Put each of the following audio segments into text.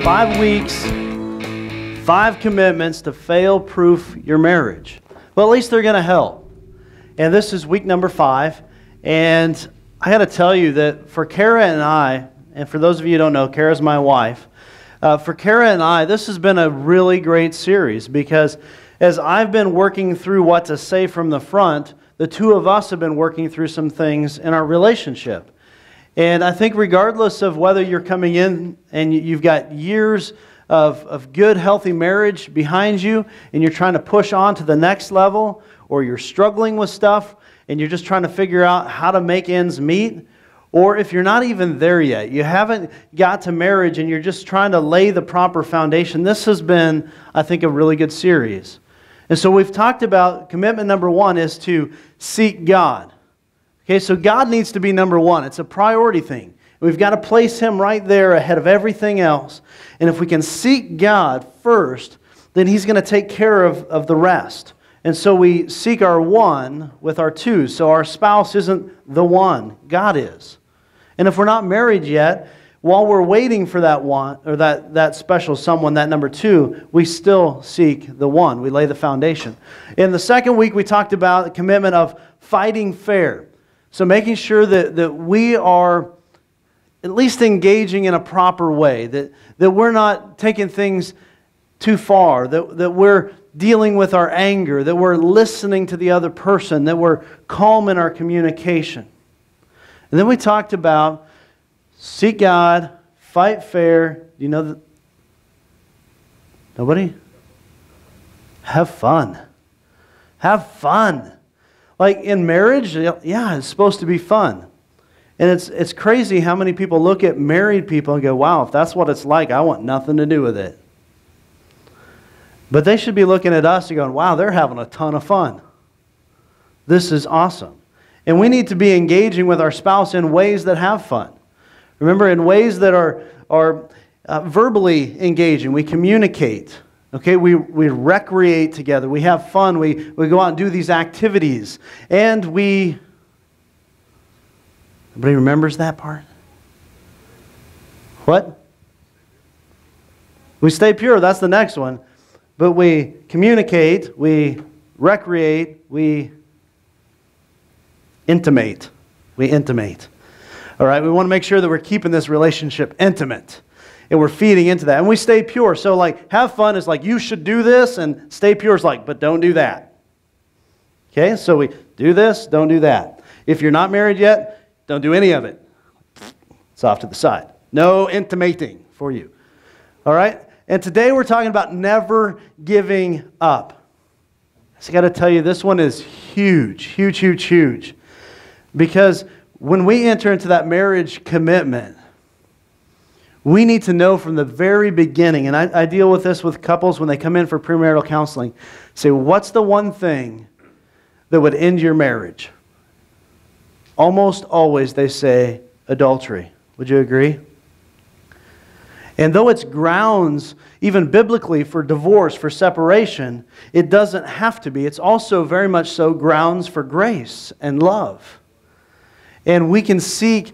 5 weeks, 5 commitments to fail-proof your marriage. Well, at least they're going to help. And this is week number 5. And I got to tell you that for Kara and I, and for those of you who don't know, Kara's my wife. For Kara and I, this has been a really great series because as I've been working through what to say from the front, the two of us have been working through some things in our relationship. And I think regardless of whether you're coming in and you've got years of good, healthy marriage behind you and you're trying to push on to the next level, or you're struggling with stuff and you're just trying to figure out how to make ends meet, or if you're not even there yet, you haven't got to marriage and you're just trying to lay the proper foundation, this has been, I think, a really good series. And so we've talked about commitment number 1 is to seek God. Okay, so God needs to be number 1. It's a priority thing. We've got to place Him right there ahead of everything else. And if we can seek God first, then He's going to take care of the rest. And so we seek our 1 with our 2. So our spouse isn't the 1. God is. And if we're not married yet, while we're waiting for that 1, or that special someone, that number 2, we still seek the 1. We lay the foundation. In the second week, we talked about the commitment of fighting fair. So making sure that we are at least engaging in a proper way, that we're not taking things too far, that we're dealing with our anger, that we're listening to the other person, that we're calm in our communication. And then we talked about seek God, fight fair. Do you know that? Nobody? Have fun. Have fun. Like in marriage, yeah, it's supposed to be fun. And it's crazy how many people look at married people and go, wow, if that's what it's like, I want nothing to do with it. But they should be looking at us and going, wow, they're having a ton of fun. This is awesome. And we need to be engaging with our spouse in ways that have fun. Remember, in ways that are verbally engaging. We communicate. Okay, we recreate together. We have fun. We go out and do these activities. And everybody remembers that part? What? We stay pure. That's the next one. But we communicate, we recreate, we intimate. We intimate. All right, we want to make sure that we're keeping this relationship intimate. And we're feeding into that. And we stay pure. So like, have fun is like, you should do this. And stay pure is like, but don't do that. Okay, so we do this, don't do that. If you're not married yet, don't do any of it. It's off to the side. No intimating for you. All right? And today we're talking about never giving up. So I got to tell you, this one is huge, huge, huge, huge. Because when we enter into that marriage commitment, we need to know from the very beginning, and I deal with this with couples when they come in for premarital counseling, say, what's the one thing that would end your marriage? Almost always they say adultery. Would you agree? And though it's grounds, even biblically, for divorce, for separation, it doesn't have to be. It's also very much so grounds for grace and love. And we can seek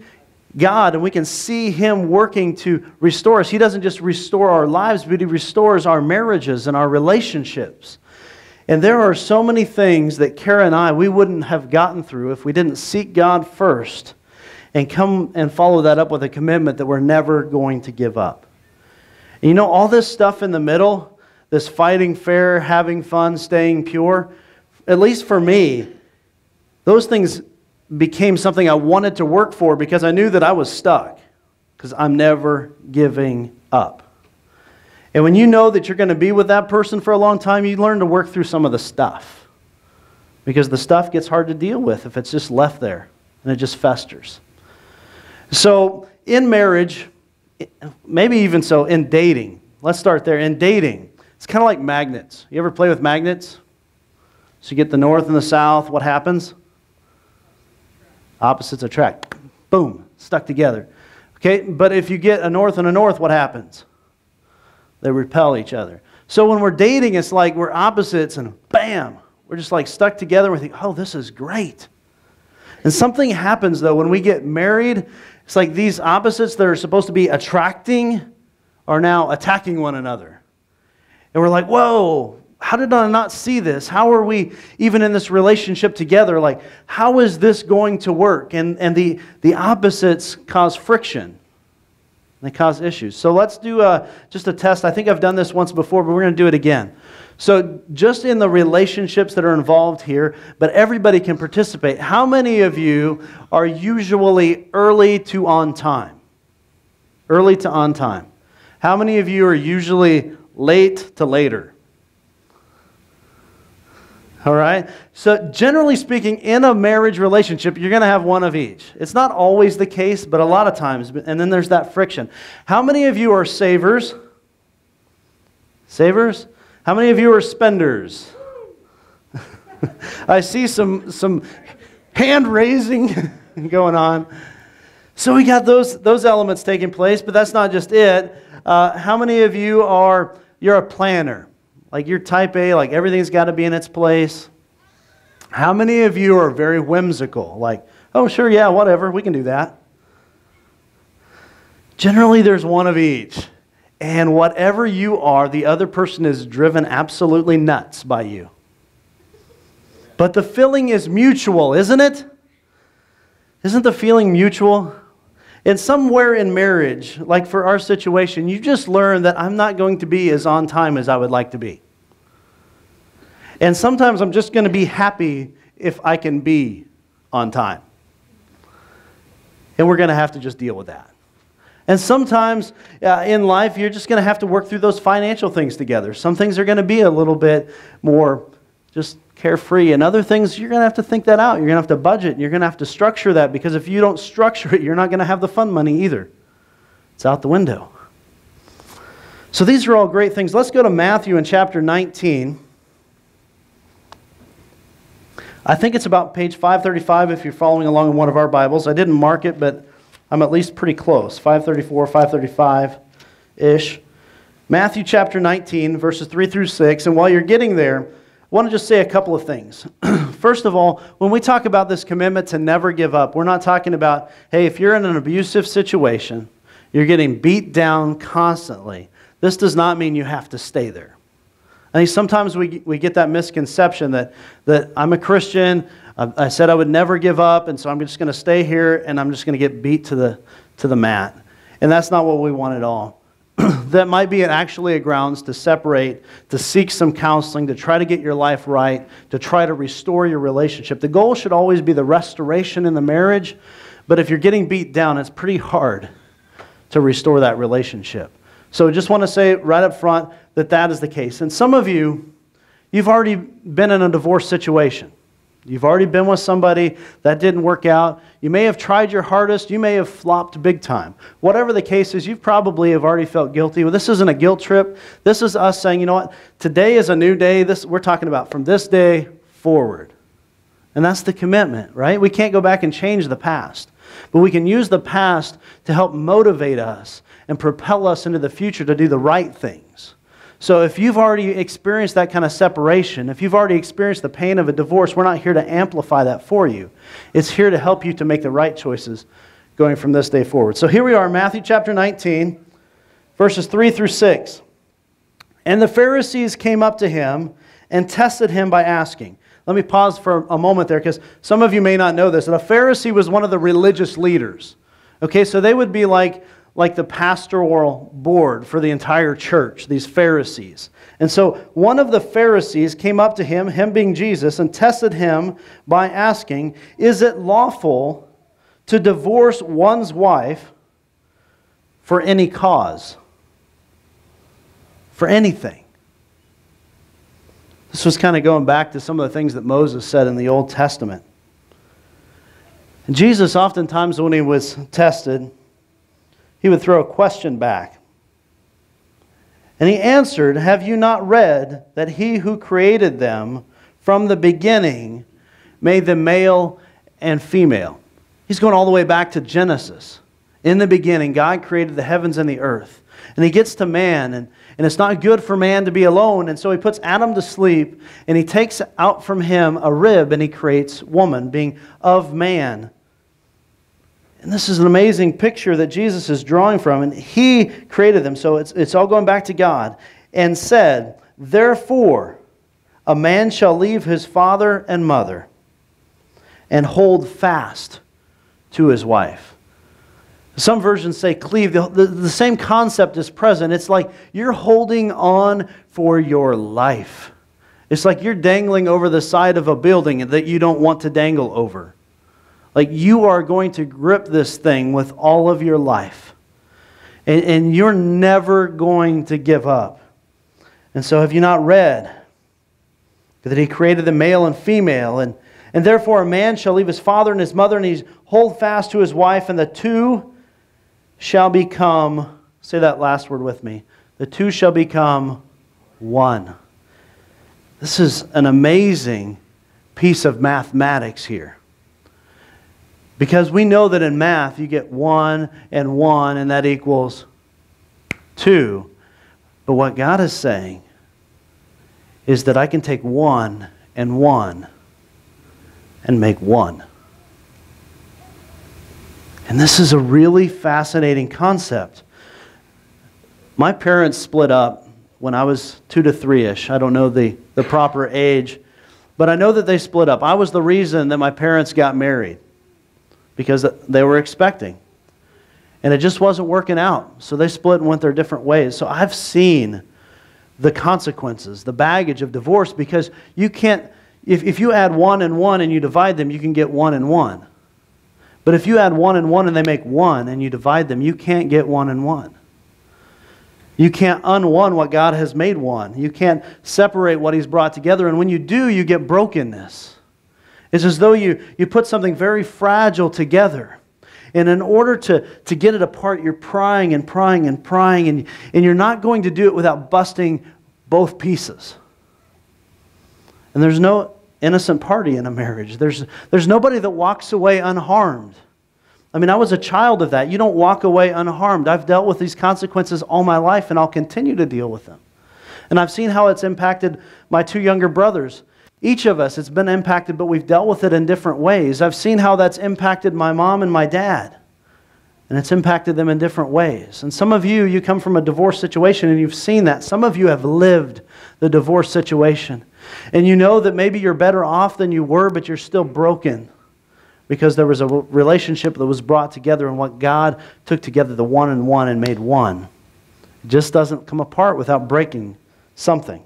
God and we can see Him working to restore us. He doesn't just restore our lives, but He restores our marriages and our relationships. And there are so many things that Kara and I, we wouldn't have gotten through if we didn't seek God first and come and follow that up with a commitment that we're never going to give up. And you know, all this stuff in the middle, this fighting fair, having fun, staying pure, at least for me, those things became something I wanted to work for because I knew that I was stuck. Because I'm never giving up. And when you know that you're going to be with that person for a long time, you learn to work through some of the stuff. Because the stuff gets hard to deal with if it's just left there and it just festers. So in marriage, maybe even so in dating, let's start there. In dating, it's kind of like magnets. You ever play with magnets? So you get the north and the south, what happens? Opposites attract. Boom, stuck together. Okay, but if you get a north and a north, what happens? They repel each other. So when we're dating, it's like we're opposites and bam, we're just like stuck together and we think, oh, this is great. And something happens though when we get married. It's like these opposites that are supposed to be attracting are now attacking one another. And we're like, whoa, how did I not see this? How are we even in this relationship together? Like, how is this going to work? And the opposites cause friction. They cause issues. So let's do just a test. I think I've done this once before, but we're going to do it again. So just in the relationships that are involved here, but everybody can participate. How many of you are usually early to on time? Early to on time. How many of you are usually late to later? All right? So generally speaking, in a marriage relationship, you're going to have one of each. It's not always the case, but a lot of times. And then there's that friction. How many of you are savers? Savers? How many of you are spenders? I see some hand raising going on. So we got those elements taking place, but that's not just it. How many of you you're a planner? Like you're type A, like everything's got to be in its place. How many of you are very whimsical? Like, oh sure, yeah, whatever, we can do that. Generally there's one of each. And whatever you are, the other person is driven absolutely nuts by you. But the feeling is mutual, isn't it? Isn't the feeling mutual? And somewhere in marriage, like for our situation, you just learn that I'm not going to be as on time as I would like to be. And sometimes I'm just going to be happy if I can be on time. And we're going to have to just deal with that. And sometimes in life, you're just going to have to work through those financial things together. Some things are going to be a little bit more just carefree, and other things, you're going to have to think that out. You're going to have to budget. You're going to have to structure that, because if you don't structure it, you're not going to have the fun money either. It's out the window. So these are all great things. Let's go to Matthew in chapter 19. I think it's about page 535 if you're following along in one of our Bibles. I didn't mark it, but I'm at least pretty close. 534, 535-ish. Matthew chapter 19, verses 3 through 6. And while you're getting there, I want to just say a couple of things. First of all, when we talk about this commitment to never give up, we're not talking about, hey, if you're in an abusive situation, you're getting beat down constantly. This does not mean you have to stay there. I think sometimes we get that misconception that I'm a Christian, I said I would never give up, and so I'm just going to stay here, and I'm just going to get beat to the mat. And that's not what we want at all. That might be actually a grounds to separate, to seek some counseling, to try to get your life right, to try to restore your relationship. The goal should always be the restoration in the marriage, but if you're getting beat down, it's pretty hard to restore that relationship. So I just want to say right up front that is the case. And some of you, you've already been in a divorce situation. You've already been with somebody that didn't work out. You may have tried your hardest. You may have flopped big time. Whatever the case is, you probably have already felt guilty. Well, this isn't a guilt trip. This is us saying, you know what? Today is a new day. We're talking about from this day forward. And that's the commitment, right? We can't go back and change the past. But we can use the past to help motivate us and propel us into the future to do the right things. So if you've already experienced that kind of separation, if you've already experienced the pain of a divorce, we're not here to amplify that for you. It's here to help you to make the right choices going from this day forward. So here we are, Matthew chapter 19, verses 3 through 6. And the Pharisees came up to him and tested him by asking. Let me pause for a moment there, because some of you may not know this. And a Pharisee was one of the religious leaders. Okay, so they would be like the pastoral board for the entire church, these Pharisees. And so one of the Pharisees came up to him being Jesus, and tested him by asking, is it lawful to divorce one's wife for any cause? For anything. This was kind of going back to some of the things that Moses said in the Old Testament. And Jesus, oftentimes when he was tested, he would throw a question back. And he answered, have you not read that he who created them from the beginning made them male and female? He's going all the way back to Genesis. In the beginning, God created the heavens and the earth. And he gets to man, and it's not good for man to be alone. And so he puts Adam to sleep, and he takes out from him a rib, and he creates woman, being of man. And this is an amazing picture that Jesus is drawing from, and He created them. So it's all going back to God. And said, therefore, a man shall leave his father and mother and hold fast to his wife. Some versions say cleave. The same concept is present. It's like you're holding on for your life. It's like you're dangling over the side of a building that you don't want to dangle over. Like you are going to grip this thing with all of your life. And you're never going to give up. And so have you not read that He created the male and female? And therefore a man shall leave his father and his mother, and he hold fast to his wife, and the two shall become, say that last word with me, the two shall become one. This is an amazing piece of mathematics here. Because we know that in math you get 1 and that equals 2. But what God is saying is that I can take 1 and make 1. And this is a really fascinating concept. My parents split up when I was 2 to 3-ish. I don't know the proper age, but I know that they split up. I was the reason that my parents got married, because they were expecting. And it just wasn't working out. So they split and went their different ways. So I've seen the consequences, the baggage of divorce, because you can't, if you add 1 and you divide them, you can get 1 and 1. But if you add 1 and they make 1 and you divide them, you can't get 1 and 1. You can't un-one what God has made one. You can't separate what He's brought together. And when you do, you get brokenness. It's as though you put something very fragile together. And in order to get it apart, you're prying and prying and prying. And you're not going to do it without busting both pieces. And there's no innocent party in a marriage. There's nobody that walks away unharmed. I mean, I was a child of that. You don't walk away unharmed. I've dealt with these consequences all my life, and I'll continue to deal with them. And I've seen how it's impacted my 2 younger brothers. Each of us, it's been impacted, but we've dealt with it in different ways. I've seen how that's impacted my mom and my dad. And it's impacted them in different ways. And some of you come from a divorce situation and you've seen that. Some of you have lived the divorce situation. And you know that maybe you're better off than you were, but you're still broken. Because there was a relationship that was brought together, and what God took together, the 1 and made 1. It just doesn't come apart without breaking something.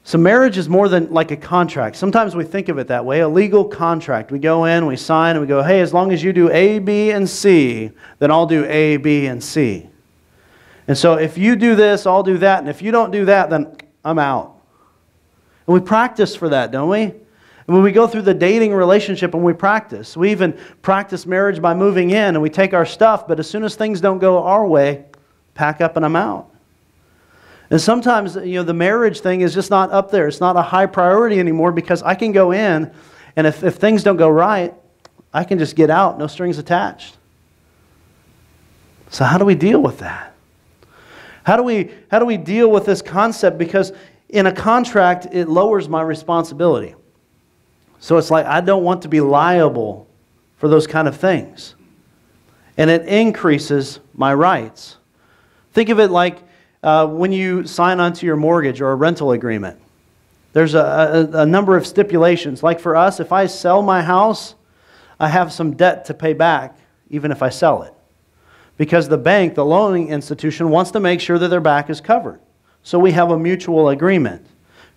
So marriage is more than like a contract. Sometimes we think of it that way, a legal contract. We go in, we sign, and we go, hey, as long as you do A, B, and C, then I'll do A, B, and C. And so if you do this, I'll do that, and if you don't do that, then I'm out. And we practice for that, don't we? And when we go through the dating relationship and we practice, we even practice marriage by moving in and we take our stuff, but as soon as things don't go our way, pack up and I'm out. And sometimes, the marriage thing is just not up there. It's not a high priority anymore because I can go in and if things don't go right, I can just get out, no strings attached. So how do we deal with that? How do we deal with this concept? Because in a contract, it lowers my responsibility. So it's like I don't want to be liable for those kind of things. And it increases my rights. Think of it like when you sign onto your mortgage or a rental agreement. There's a number of stipulations. Like for us, if I sell my house, I have some debt to pay back even if I sell it. Because the bank, the loaning institution, wants to make sure that their back is covered. So we have a mutual agreement.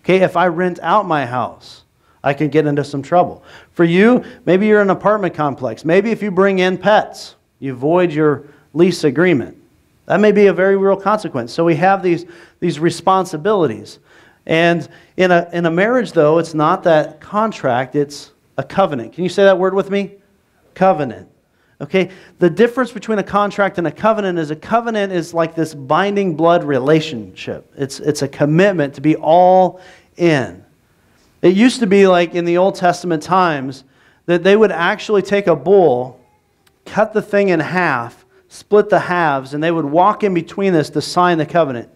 Okay, if I rent out my house, I can get into some trouble. For you, maybe you're in an apartment complex. Maybe if you bring in pets, you void your lease agreement. That may be a very real consequence. So we have these responsibilities. And in a marriage, though, it's not that contract, it's a covenant. Can you say that word with me? Covenant. Okay, the difference between a contract and a covenant is like this binding blood relationship. It's a commitment to be all in. It used to be like in the Old Testament times that they would actually take a bull, cut the thing in half, split the halves, and they would walk in between this to sign the covenant.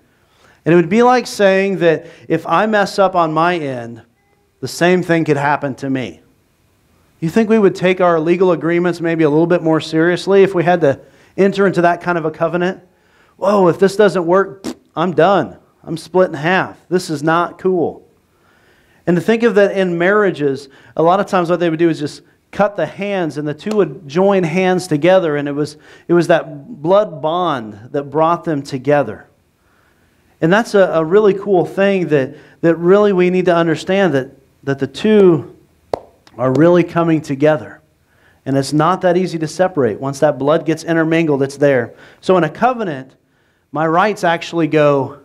And it would be like saying that if I mess up on my end, the same thing could happen to me. You think we would take our legal agreements maybe a little bit more seriously if we had to enter into that kind of a covenant? Whoa, if this doesn't work, I'm done. I'm split in half. This is not cool. And to think of that in marriages, a lot of times what they would do is just cut the hands, and the two would join hands together, and it was that blood bond that brought them together. And that's a really cool thing that really we need to understand, that the two are really coming together. And it's not that easy to separate. Once that blood gets intermingled, it's there. So in a covenant, my rights actually go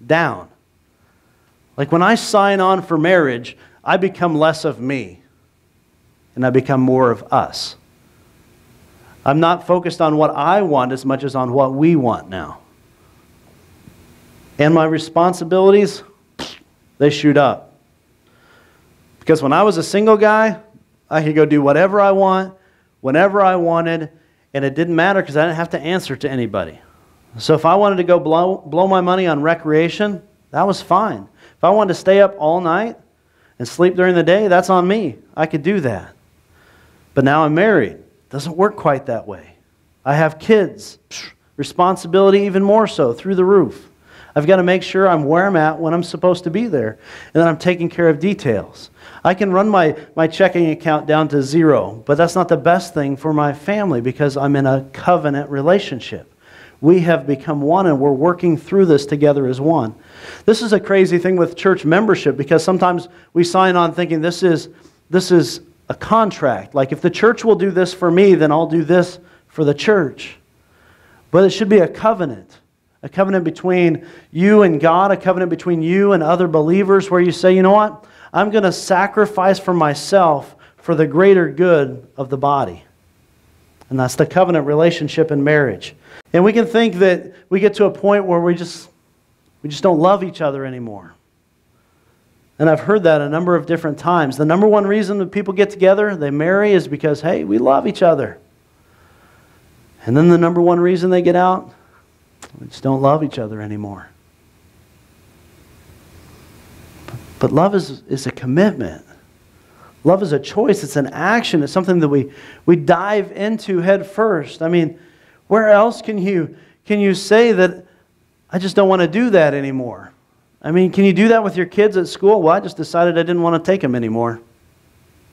down. Like when I sign on for marriage, I become less of me, and I become more of us. I'm not focused on what I want as much as on what we want now. And my responsibilities, they shoot up. Because when I was a single guy, I could go do whatever I want, whenever I wanted, and it didn't matter because I didn't have to answer to anybody. So if I wanted to go blow my money on recreation, that was fine. If I wanted to stay up all night and sleep during the day, that's on me. I could do that. But now I'm married. It doesn't work quite that way. I have kids. Responsibility even more so, through the roof. I've got to make sure I'm where I'm at when I'm supposed to be there, and that I'm taking care of details. I can run my checking account down to zero, but that's not the best thing for my family because I'm in a covenant relationship. We have become one, and we're working through this together as one. This is a crazy thing with church membership because sometimes we sign on thinking this is a contract. Like if the church will do this for me, then I'll do this for the church. But it should be a covenant. A covenant between you and God, a covenant between you and other believers where you say, you know what? I'm going to sacrifice for myself for the greater good of the body. And that's the covenant relationship in marriage. And we can think that we get to a point where we just don't love each other anymore. And I've heard that a number of different times. The number one reason that people get together, they marry, is because, hey, we love each other. And then the number one reason they get out, we just don't love each other anymore. But love is a commitment. Love is a choice. It's an action. It's something that we dive into head first. I mean, where else can you say that I just don't want to do that anymore? I mean, can you do that with your kids at school? Well, I just decided I didn't want to take them anymore.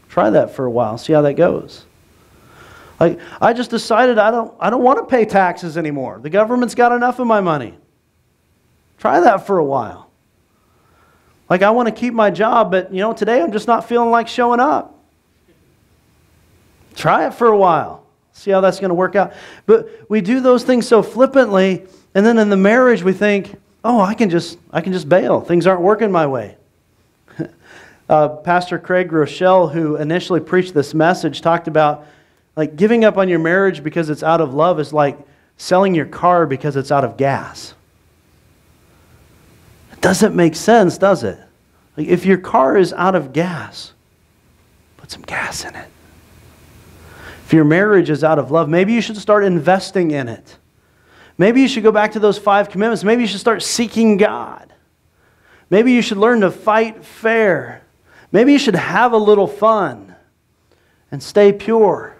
Try that for a while. See how that goes. Like, I just decided I don't want to pay taxes anymore. The government's got enough of my money. Try that for a while. Like, I want to keep my job, but today I'm just not feeling like showing up. Try it for a while. See how that's going to work out. But we do those things so flippantly, and then in the marriage we think, oh, I can just bail. Things aren't working my way. Pastor Craig Rochelle, who initially preached this message, talked about like giving up on your marriage because it's out of love is like selling your car because it's out of gas. It doesn't make sense, does it? Like if your car is out of gas, put some gas in it. If your marriage is out of love, maybe you should start investing in it. Maybe you should go back to those 5 commitments. Maybe you should start seeking God. Maybe you should learn to fight fair. Maybe you should have a little fun and stay pure.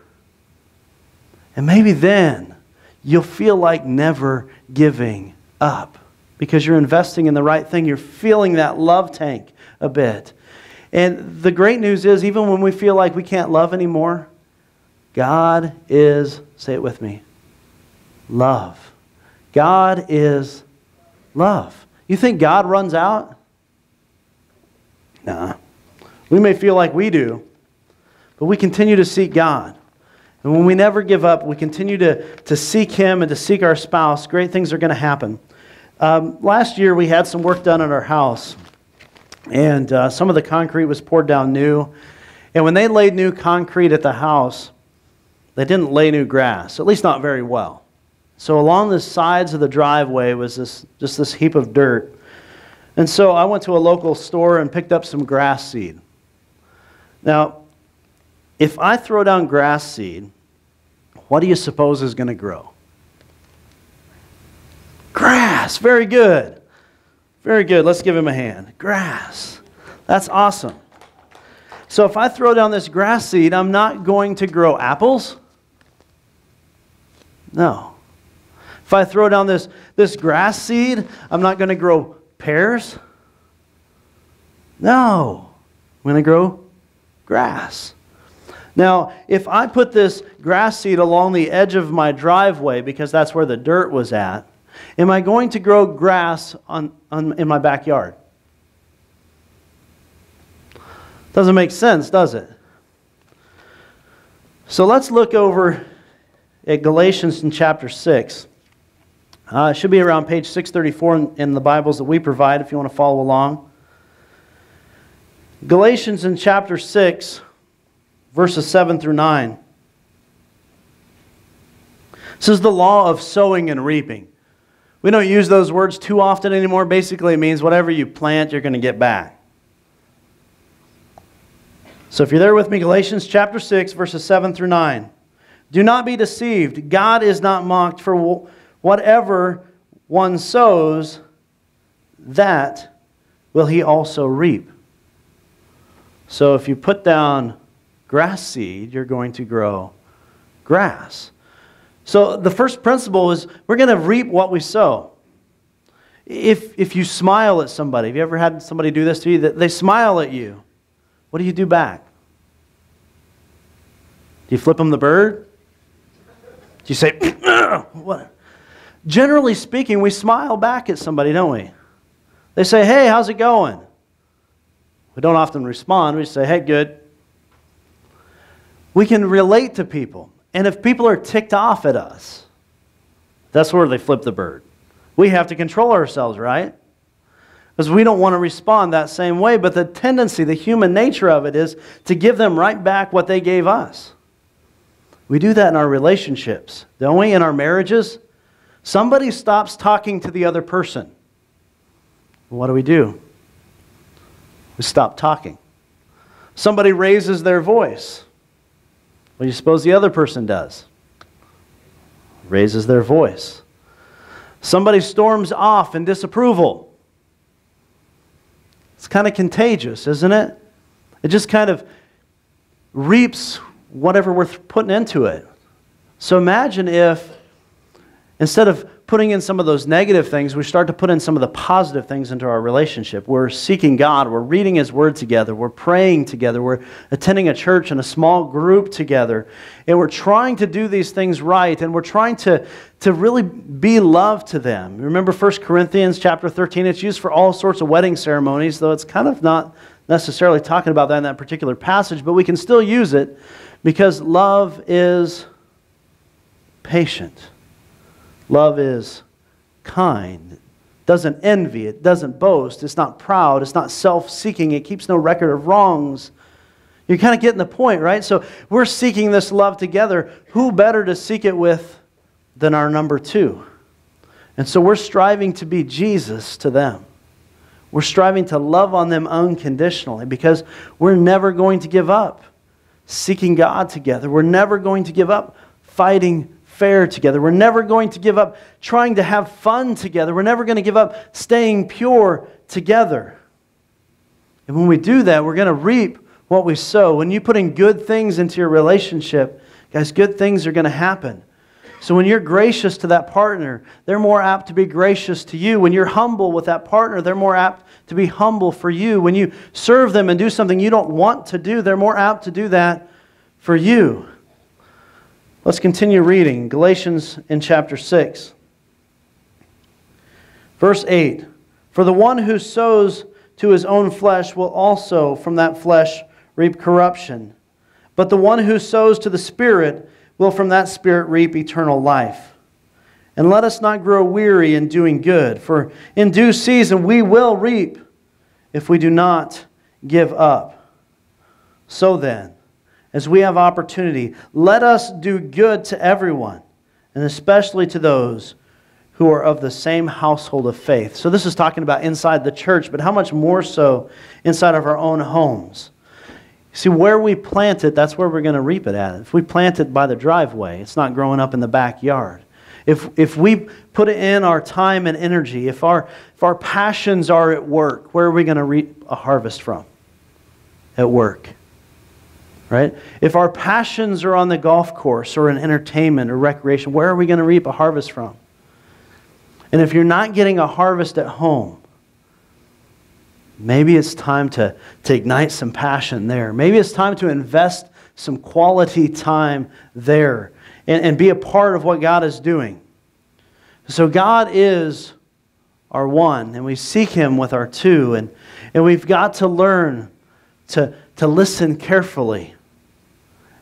And maybe then you'll feel like never giving up because you're investing in the right thing. You're filling that love tank a bit. And the great news is, even when we feel like we can't love anymore, God is, say it with me, love. God is love. You think God runs out? Nah. We may feel like we do, but we continue to seek God. And when we never give up, we continue to seek Him and to seek our spouse, great things are going to happen. Last year we had some work done at our house, and some of the concrete was poured down new. And when they laid new concrete at the house, they didn't lay new grass, at least not very well. So along the sides of the driveway was just this heap of dirt. And so I went to a local store and picked up some grass seed. Now, if I throw down grass seed, what do you suppose is going to grow? Grass. Very good. Very good. Let's give him a hand. Grass. That's awesome. So if I throw down this grass seed, I'm not going to grow apples? No. If I throw down this grass seed, I'm not going to grow pears? No. I'm going to grow grass. Now, if I put this grass seed along the edge of my driveway, because that's where the dirt was at, am I going to grow grass in my backyard? Doesn't make sense, does it? So let's look over at Galatians in chapter 6. It should be around page 634 in the Bibles that we provide if you want to follow along. Galatians in chapter 6, verses 7 through 9. This is the law of sowing and reaping. We don't use those words too often anymore. Basically, it means whatever you plant, you're going to get back. So if you're there with me, Galatians chapter 6, verses 7 through 9. Do not be deceived. God is not mocked, for whatever one sows, that will he also reap. So if you put down grass seed, you're going to grow grass. So the first principle is we're going to reap what we sow. If you smile at somebody, have you ever had somebody do this to you? They smile at you. What do you do back? Do you flip them the bird? Do you say, what? Generally speaking, we smile back at somebody, don't we? They say, hey, how's it going? We don't often respond. We say, hey, good. We can relate to people. And if people are ticked off at us, that's where they flip the bird. We have to control ourselves, right? Because we don't want to respond that same way. But the tendency, the human nature of it is to give them right back what they gave us. We do that in our relationships, don't we? In our marriages. Somebody stops talking to the other person. What do? We stop talking. Somebody raises their voice. What do you suppose the other person does? Raises their voice. Somebody storms off in disapproval. It's kind of contagious, isn't it? It just kind of reaps whatever we're putting into it. So imagine if, instead of putting in some of those negative things, we start to put in some of the positive things into our relationship. We're seeking God. We're reading His Word together. We're praying together. We're attending a church and a small group together. And we're trying to do these things right. And we're trying to really be love to them. Remember 1 Corinthians chapter 13? It's used for all sorts of wedding ceremonies, though it's kind of not necessarily talking about that in that particular passage. But we can still use it because love is patient. Love is kind. It doesn't envy. It doesn't boast. It's not proud. It's not self-seeking. It keeps no record of wrongs. You're kind of getting the point, right? So we're seeking this love together. Who better to seek it with than our number two? And so we're striving to be Jesus to them. We're striving to love on them unconditionally because we're never going to give up seeking God together. We're never going to give up fighting fair together. We're never going to give up trying to have fun together. We're never going to give up staying pure together. And when we do that, we're going to reap what we sow. When you put in good things into your relationship, guys, good things are going to happen. So when you're gracious to that partner, they're more apt to be gracious to you. When you're humble with that partner, they're more apt to be humble for you. When you serve them and do something you don't want to do, they're more apt to do that for you. Let's continue reading. Galatians in chapter 6. Verse 8. For the one who sows to his own flesh will also from that flesh reap corruption. But the one who sows to the Spirit will from that Spirit reap eternal life. And let us not grow weary in doing good, for in due season we will reap if we do not give up. So then, as we have opportunity, let us do good to everyone, and especially to those who are of the same household of faith. So this is talking about inside the church, but how much more so inside of our own homes? See, where we plant it, that's where we're going to reap it at. If we plant it by the driveway, it's not growing up in the backyard. If we put it in our time and energy, if our passions are at work, where are we going to reap a harvest from? At work. right? If our passions are on the golf course or in entertainment or recreation, where are we going to reap a harvest from? And if you're not getting a harvest at home, maybe it's time to ignite some passion there. Maybe it's time to invest some quality time there and be a part of what God is doing. So God is our one, and we seek Him with our two, and we've got to learn to listen carefully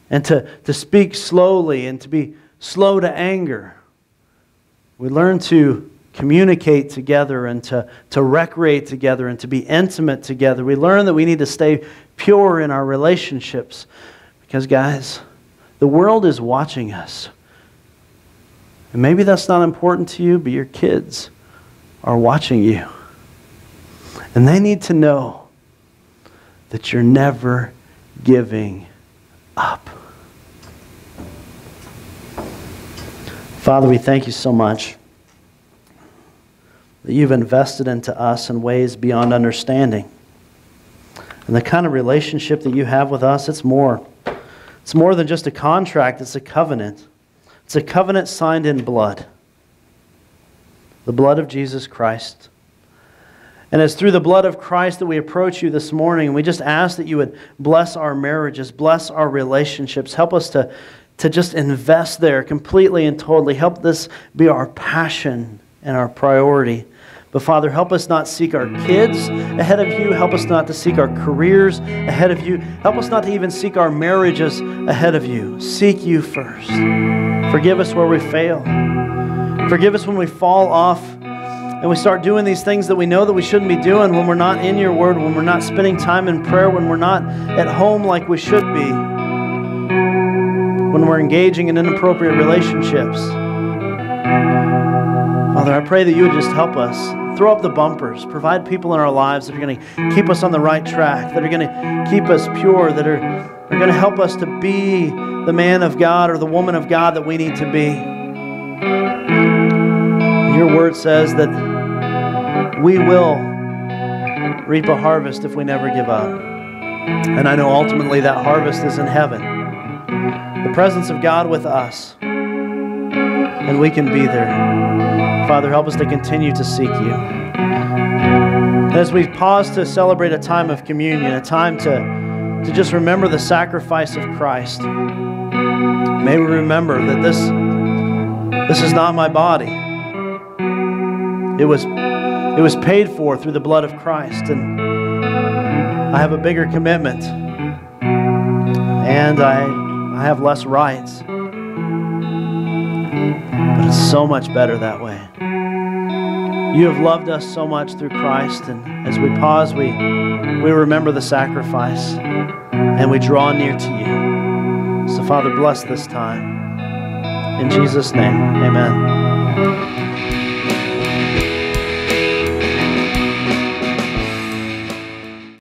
and to speak slowly and to be slow to anger. We learn to communicate together and to recreate together and to be intimate together. We learn that we need to stay pure in our relationships because, guys, the world is watching us. And maybe that's not important to you, but your kids are watching you. And they need to know that you're never giving up. Father, we thank you so much that you've invested into us in ways beyond understanding. And the kind of relationship that you have with us, it's more. It's more than just a contract, it's a covenant. It's a covenant signed in blood. The blood of Jesus Christ. And it's through the blood of Christ that we approach you this morning. And we just ask that you would bless our marriages, bless our relationships. Help us to just invest there completely and totally. Help this be our passion and our priority. But Father, help us not seek our kids ahead of you. Help us not to seek our careers ahead of you. Help us not to even seek our marriages ahead of you. Seek you first. Forgive us where we fail. Forgive us when we fall off and we start doing these things that we know that we shouldn't be doing, when we're not in your word, when we're not spending time in prayer, when we're not at home like we should be, when we're engaging in inappropriate relationships. Father, I pray that you would just help us. Throw up the bumpers. Provide people in our lives that are going to keep us on the right track, that are going to keep us pure, that are going to help us to be the man of God or the woman of God that we need to be. Your word says that we will reap a harvest if we never give up. And I know ultimately that harvest is in heaven. The presence of God with us. And we can be there. Father, help us to continue to seek you. And as we pause to celebrate a time of communion, a time to just remember the sacrifice of Christ, may we remember that this is not my body. It was paid for through the blood of Christ, and I have a bigger commitment, and I have less rights. But it's so much better that way. You have loved us so much through Christ, and as we pause, we remember the sacrifice, and we draw near to you. So Father, bless this time. In Jesus' name, amen.